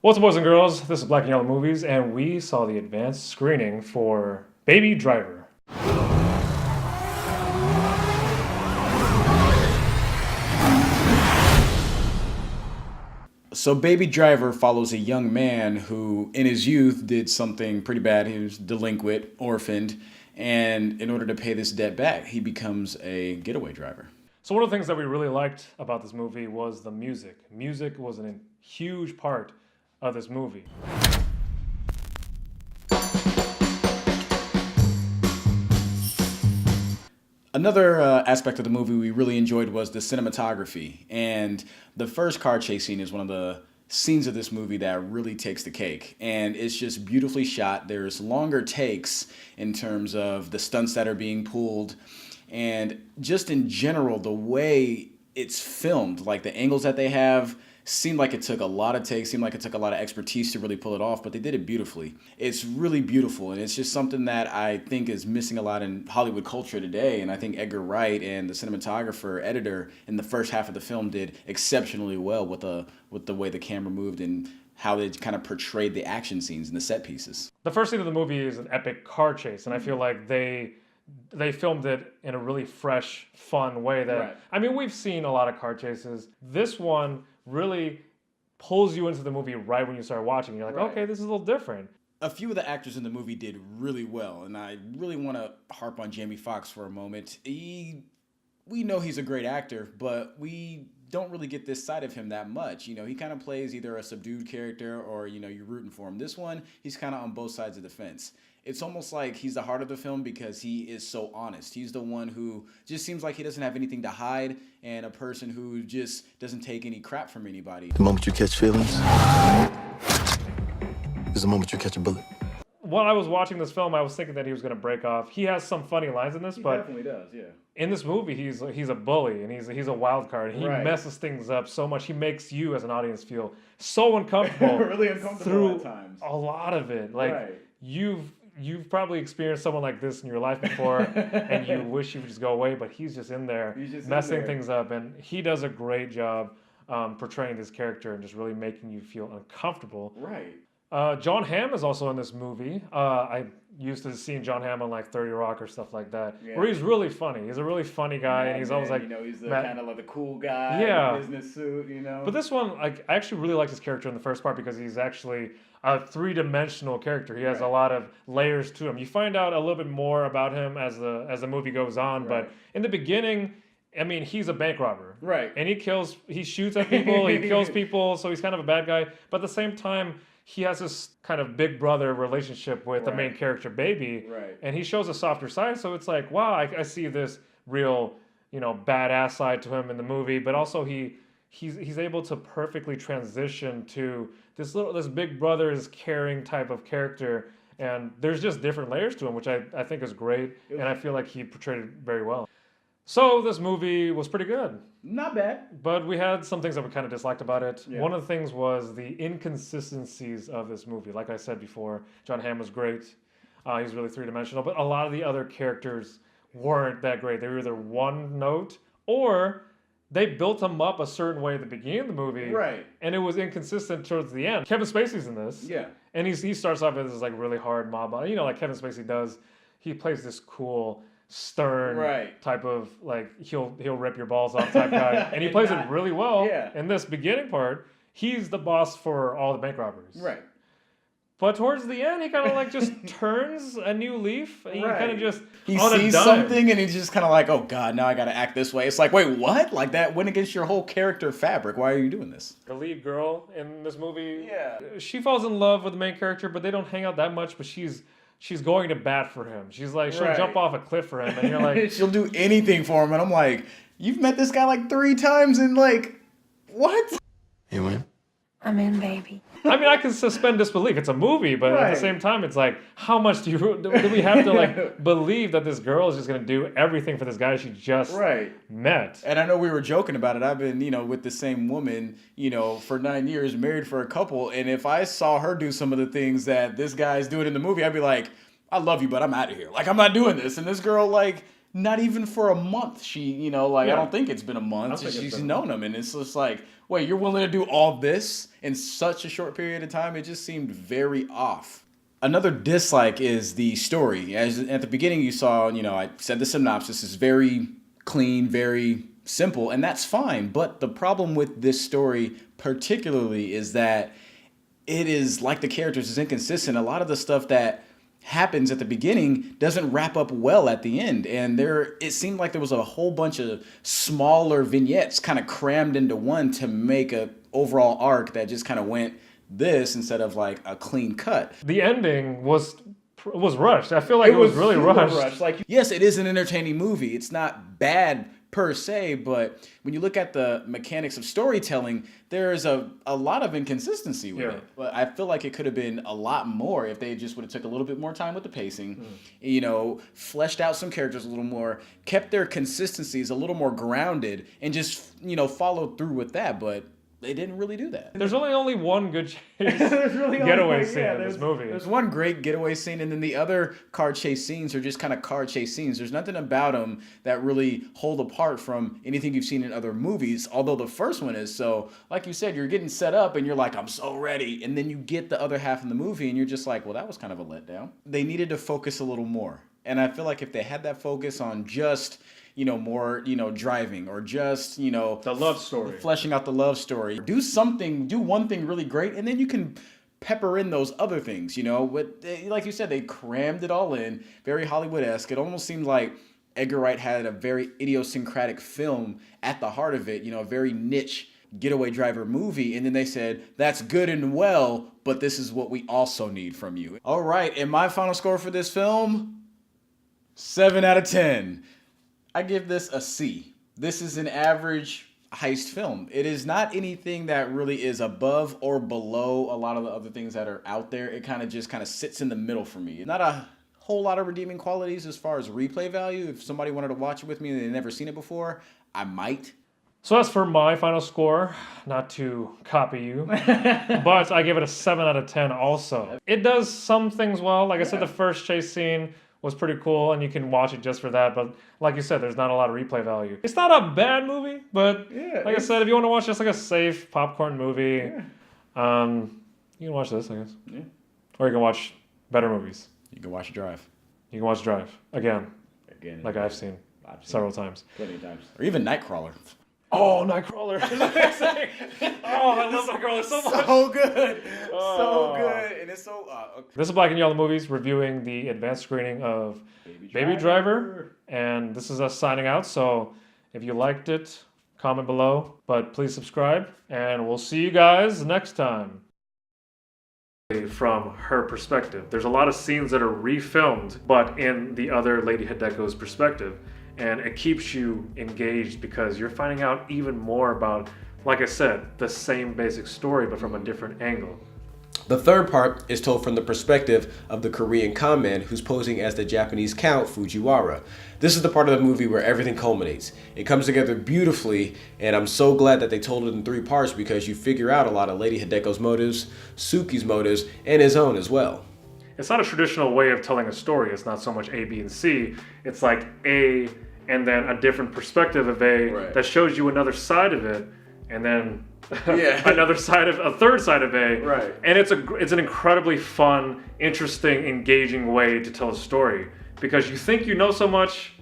What's up, boys and girls? This is Black and Yellow Movies, and we saw the advanced screening for Baby Driver. So Baby Driver follows a young man who, in his youth, did something pretty bad. He was delinquent, orphaned, and in order to pay this debt back, he becomes a getaway driver. So one of the things that we really liked about this movie was the music. Music was a huge part of this movie. Another aspect of the movie we really enjoyed was the cinematography. And the first car chase scene is one of the scenes of this movie that really takes the cake. And it's just beautifully shot. There's longer takes in terms of the stunts that are being pulled. And just in general, the way it's filmed, like the angles that they have, seemed like it took a lot of takes, seemed like it took a lot of expertise to really pull it off, but they did it beautifully. It's really beautiful, and it's just something that I think is missing a lot in Hollywood culture today, and I think Edgar Wright and the cinematographer, editor in the first half of the film did exceptionally well with the way the camera moved and how they kind of portrayed the action scenes and the set pieces. The first scene of the movie is an epic car chase, and I feel like they filmed it in a really fresh, fun way that, Right. I mean, we've seen a lot of car chases. This one really pulls you into the movie right when you start watching. You're like, Right. okay, this is a little different. A few of the actors in the movie did really well, and I really want to harp on Jamie Foxx for a moment. We know he's a great actor, but we don't really get this side of him that much. You know, he kind of plays either a subdued character or, you're rooting for him. This one, he's kind of on both sides of the fence. It's almost like he's the heart of the film because he is so honest. He's the one who just seems like he doesn't have anything to hide and a person who just doesn't take any crap from anybody. The moment you catch feelings is the moment you catch a bullet. While I was watching this film, I was thinking that he was going to break off. He has some funny lines in this, but Definitely does, yeah. in this movie, he's a bully and he's a wild card. He Right. messes things up so much. He makes you as an audience feel so uncomfortable. Really uncomfortable through at times. a lot of it. Like Right. you've probably experienced someone like this in your life before, and you wish he would just go away, but he's just in there He's just in messing there. things up, and he does a great job portraying this character and just really making you feel uncomfortable. Right. Jon Hamm is also in this movie. I used to seeing Jon Hamm on like 30 Rock or stuff like that, Yeah. where he's really funny. He's a really funny guy, and he's always like, he's the Matt- kind of like the cool guy, Yeah. in the business suit, But this one, like, I actually really like this character in the first part because he's actually a three-dimensional character. He has a Right. lot of layers to him. You find out a little bit more about him as the movie goes on, Right. but in the beginning, I mean, he's a bank robber. Right. And he shoots at people, he kills people, so he's kind of a bad guy. But at the same time, he has this kind of big brother relationship with the main Right. character, Baby. Right. And he shows a softer side, so it's like, wow, I see this real, badass side to him in the movie, but also he's able to perfectly transition to this big brother's caring type of character, and there's just different layers to him, which I think is great, and I feel like he portrayed it very well. So this movie was pretty good, Not bad. but we had some things that we kind of disliked about it. Yeah. One of the things was the inconsistencies of this movie. Like I said before, Jon Hamm was great. He's really three-dimensional, but a lot of the other characters weren't that great. They were either one note or they built him up a certain way at the beginning of the movie, Right. and it was inconsistent towards the end. Kevin Spacey's in this, Yeah. and he starts off as this like really hard mob, like Kevin Spacey does. He plays this cool, stern Right. type of like he'll rip your balls off type guy, and he plays it really well. Yeah. In this beginning part, he's the boss for all the bank robbers. Right. But towards the end, he kind of like just turns a new leaf. And he Right. kind of just He on a sees dime. something and he's just kind of like, oh God, now I got to act this way. It's like, wait, what? Like that went against your whole character fabric. Why are you doing this? The lead girl in this movie, Yeah. she falls in love with the main character, but they don't hang out that much. But she's going to bat for him. She's like, she'll Right. jump off a cliff for him, and you're like, She'll do anything for him. And I'm like, you've met this guy like 3 times and like, what? You in? I'm in, baby. I mean, I can suspend disbelief. It's a movie, but at Right. the same time, it's like, how much do we have to like believe that this girl is just going to do everything for this guy she just Right. met? And I know we were joking about it. I've been, with the same woman, for 9 years, married for a couple. And if I saw her do some of the things that this guy's doing in the movie, I'd be like, I love you, but I'm out of here. Like, I'm not doing this. And this girl, like, not even for a month. She, I Yeah. don't think it's been a month. think it's She's been a known him. And it's just like, wait, you're willing to do all this in such a short period of time? It just seemed very off. Another dislike is the story. As at the beginning you saw, I said the synopsis is very clean, very simple, and that's fine. But the problem with this story particularly is that it is, like the characters, is inconsistent. A lot of the stuff that happens at the beginning doesn't wrap up well at the end, and it seemed like there was a whole bunch of smaller vignettes kind of crammed into one to make a overall arc that just kind of went this instead of like a clean cut. The ending was rushed. I feel like it was really rushed. Like, yes, it is an entertaining movie. It's not bad per se, but when you look at the mechanics of storytelling, there is a lot of inconsistency with it. But I feel like it could have been a lot more if they just would have took a little bit more time with the pacing, fleshed out some characters a little more, kept their consistencies a little more grounded, and just, followed through with that. But they didn't really do that. There's only one good getaway scene in this movie. There's one great getaway scene, and then the other car chase scenes are just kind of car chase scenes. There's nothing about them that really hold apart from anything you've seen in other movies, although the first one is. So, like you said, you're getting set up, and you're like, I'm so ready. And then you get the other half of the movie, and you're just like, well, that was kind of a letdown. They needed to focus a little more. And I feel like if they had that focus on just more, driving, or just, the love story, fleshing out the love story. Do one thing really great, and then you can pepper in those other things, But like you said, they crammed it all in, very Hollywood-esque. It almost seemed like Edgar Wright had a very idiosyncratic film at the heart of it, a very niche getaway driver movie, and then they said, that's good and well, but this is what we also need from you. All right, and my final score for this film, 7 out of 10. I give this a C. This is an average heist film. It is not anything that really is above or below a lot of the other things that are out there. It kind of sits in the middle for me. Not a whole lot of redeeming qualities as far as replay value. If somebody wanted to watch it with me and they've never seen it before, I might. So as for my final score, not to copy you, but I give it a 7 out of 10 also. It does some things well. Like I said, the first chase scene was pretty cool, and you can watch it just for that. But like you said, there's not a lot of replay value. It's not a bad movie, but like I said, if you want to watch just like a safe popcorn movie, you can watch this, I guess. Yeah. Or you can watch better movies. You can watch Drive. You can watch Drive again, like I've seen several times. Plenty of times. Or even Nightcrawler. Oh, Nightcrawler. I love Nightcrawler so much. So good. So good. And it's so... okay. This is Black and Yellow Movies reviewing the advanced screening of Baby Driver. And this is us signing out. So if you liked it, comment below. But please subscribe. And we'll see you guys next time. From her perspective. There's a lot of scenes that are refilmed, but in the other Lady Hideko's perspective. And it keeps you engaged because you're finding out even more about, like I said, the same basic story, but from a different angle. The third part is told from the perspective of the Korean con man who's posing as the Japanese Count Fujiwara. This is the part of the movie where everything culminates. It comes together beautifully, and I'm so glad that they told it in 3 parts because you figure out a lot of Lady Hideko's motives, Suki's motives, and his own as well. It's not a traditional way of telling a story. It's not so much A, B, and C. It's like A and then a different perspective of A that shows you another side of it, and then a third side of A. Right. And it's an incredibly fun, interesting, engaging way to tell a story because you think you know so much,